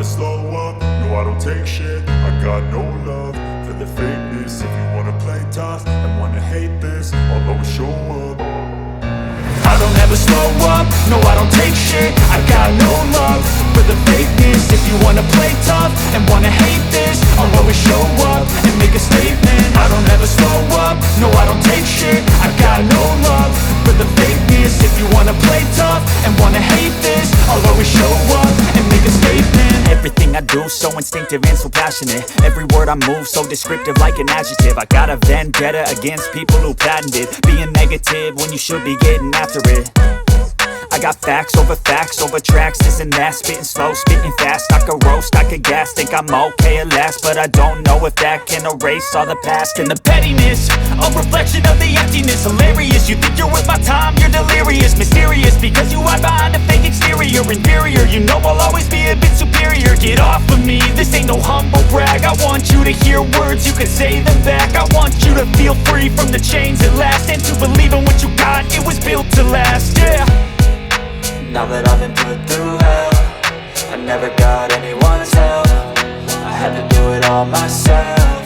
slow up, no I don't take shit. I got no love for the fakeness. If you wanna play tough and wanna hate this, I'll always show up. I don't ever slow up, no I don't take shit. I got no love for the fakeness. If you wanna play tough and wanna hate this, I'll always show up and make a statement. I don't ever slow up, no I don't take shit. I got no love for the fakeness. If you wanna play tough and wanna hate this, I'll always show up and make a statement. Everything I do so instinctive and so passionate. Every word I move so descriptive like an adjective. I got a vendetta against people who patented being negative when you should be getting after it. I got facts over tracks, this and that. Spitting slow, spitting fast. I could roast, I could gas. Think I'm okay at last, but I don't know if that can erase all the past. And the pettiness, a reflection of the emptiness. Hilarious, you think you're worth my time, you're delirious. Mysterious, because you hide behind a fake exterior. Inferior, you know I'll always be a bit superior. Get off of me, this ain't no humble brag. I want you to hear words, you can say them back. I want you to feel free from the chains at last, and to believe in what you got, it was built to last, yeah. Now that I've been put through hell, I never got anyone's help. I had to do it all myself.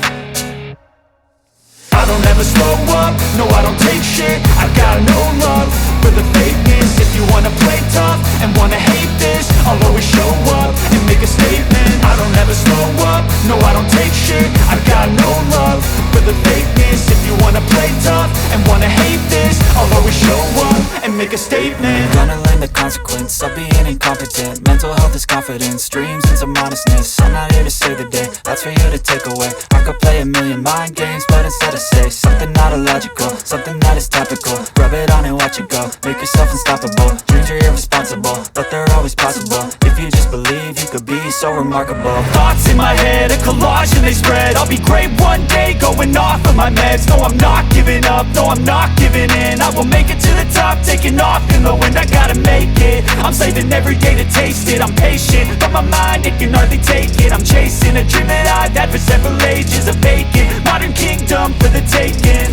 I don't ever slow up, no I don't take shit. I got no love for the fakeness. If you wanna play tough and wanna hate this, I'll always show up and make a statement. I don't ever slow up, no I don't take shit. I got no love for the fakeness. If you wanna play tough and wanna hate this, I'll always show up and make a statement. Gonna learn the consequence of being incompetent. Mental health is confidence, dreams and some modestness. I'm not here to save the day, that's for you to take away. I could play a million mind games, but instead I say something not illogical, something that is topical. Rub it on and watch it go, make yourself unstoppable. Dreams are irresponsible, but they're always possible. If you just believe, you could be so remarkable. Thoughts in my head, a collage and they spread. I'll be great one day, going off of my meds. No, I'm not giving up, no, I'm not giving in. I will make it to the top, taking off in the wind. I gotta make it, I'm saving every day to taste it. I'm patient, but my mind, it can hardly take it. I'm chasing a dream that I've had for several ages. A vacant, modern kingdom for the taking.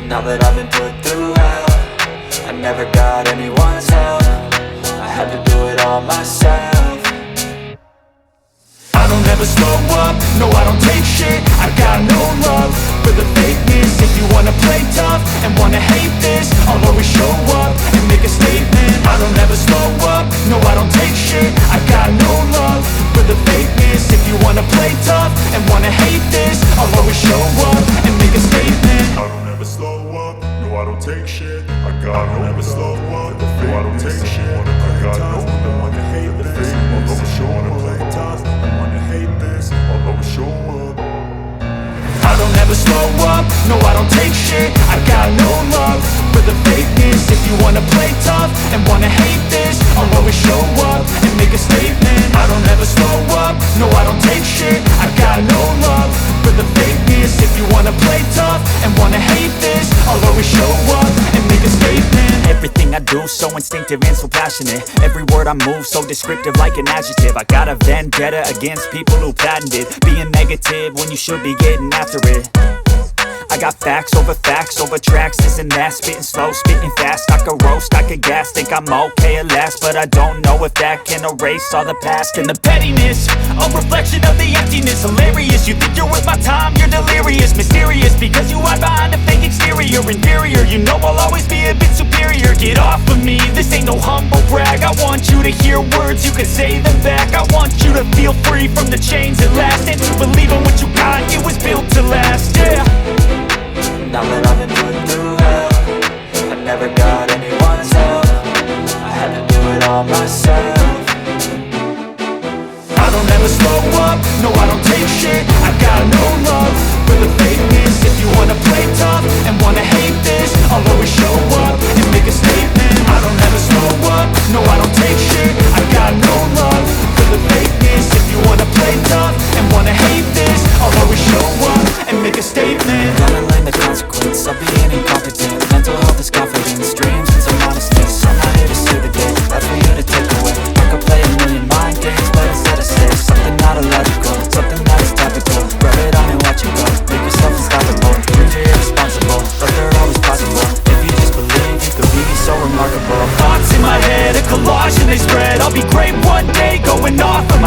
Now that I've been put through hell, I never got anyone's help. I had to do it all myself. I don't ever slow up, no I don't take shit. I got no love for the fakeness. If you wanna play tough and wanna hate this, I'll always show up and make a statement. I don't ever slow up, no I don't take shit. I got no love for the fakeness. If you wanna play tough and wanna hate this, I'll always show up and make a statement. I don't ever slow up, no I don't take shit. I don't ever slow up, no I don't take shit. I got no love, wanna hate this, I'll always show up. Play tough and wanna hate this, I'll always show up. I don't ever slow up, no I don't take shit. I got no love for the fakeness. If you wanna play tough and wanna hate this, I'll always show up and make a statement. I don't ever slow up, no I don't take shit. I got no love for the fakeness. If you wanna play tough and wanna hate this, I'll always show up and make a statement. Everything I do so instinctive and so passionate. Every word I move so descriptive like an adjective. I got a vendetta against people who patented being negative when you should be getting after it. I got facts over tracks, this and that. Spitting slow, spitting fast. I could roast, I could gas. Think I'm okay at last, but I don't know if that can erase all the past. And the pettiness, a reflection of the emptiness. Hilarious, you think you're worth my time, you're delirious. Mysterious, because you hide behind a fake exterior. Inferior, you know I'll always be a bit superior. Get off of me, this ain't no humble brag. I want you to hear words, you can say them back. I want you to feel free from the chains at last, and to believe in what you got, it was built to last, yeah. Now that I've been put through hell, I never got anyone's help. I had to do it all myself. I don't ever slow up, no I don't take shit. I got no love for the fakeness. If you wanna play tough and wanna hate this, I'll always show up and make a statement. I don't ever slow up, no I don't take shit. I got no love for the fakeness. If you wanna play tough and wanna hate this, I'll always show up and make a statement. Gonna learn the consequence of being incompetent. Mental health is confidence, dreams and some modestness. I'm not here to save the day, that's for you to take away. I could play a million mind games, but instead I say something not illogical, something that is topical. Rub it on and watch it go, make yourself unstoppable. Dreams are irresponsible, but they're always possible. If you just believe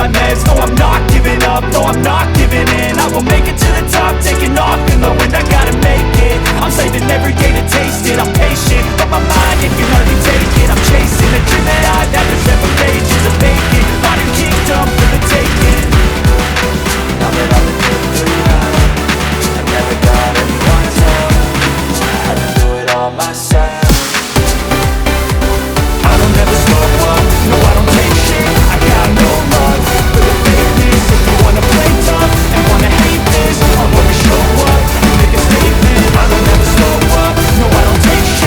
my meds. No, I'm not giving up, no, I'm not giving in. I will make it to the top, taking off in the wind. I gotta make it, I'm saving every day to taste it. I'm patient, but my mind, it can hardly take it. I'm chasing a dream that I've had for several pages of bacon. Modern kingdom for the taking. Now that I've been through hell, I never got anyone's help. I had to do it all myself. I don't ever slow up, no I don't take shit. I got no love for the fakeness. If you wanna play tough and wanna hate this, I'll always show up and make a statement. I don't ever slow up, no I don't take shit.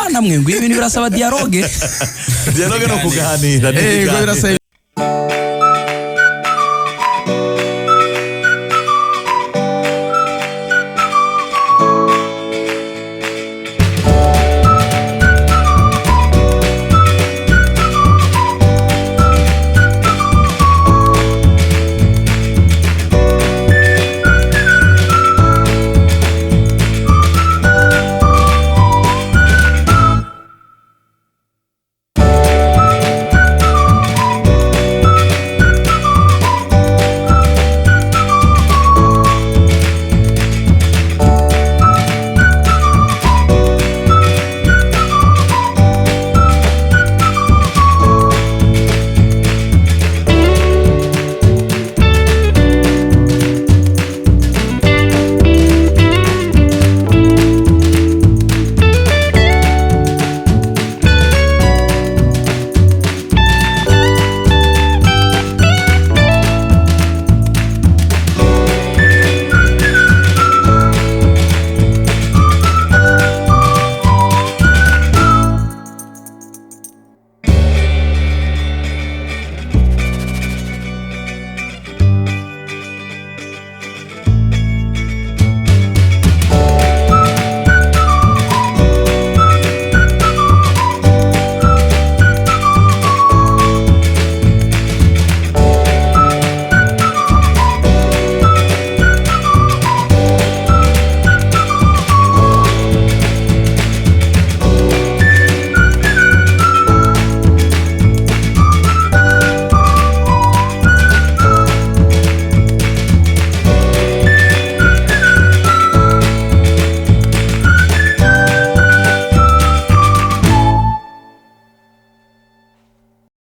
bana mwe ngo ibintu birasaba dialogue no kuganira birasaba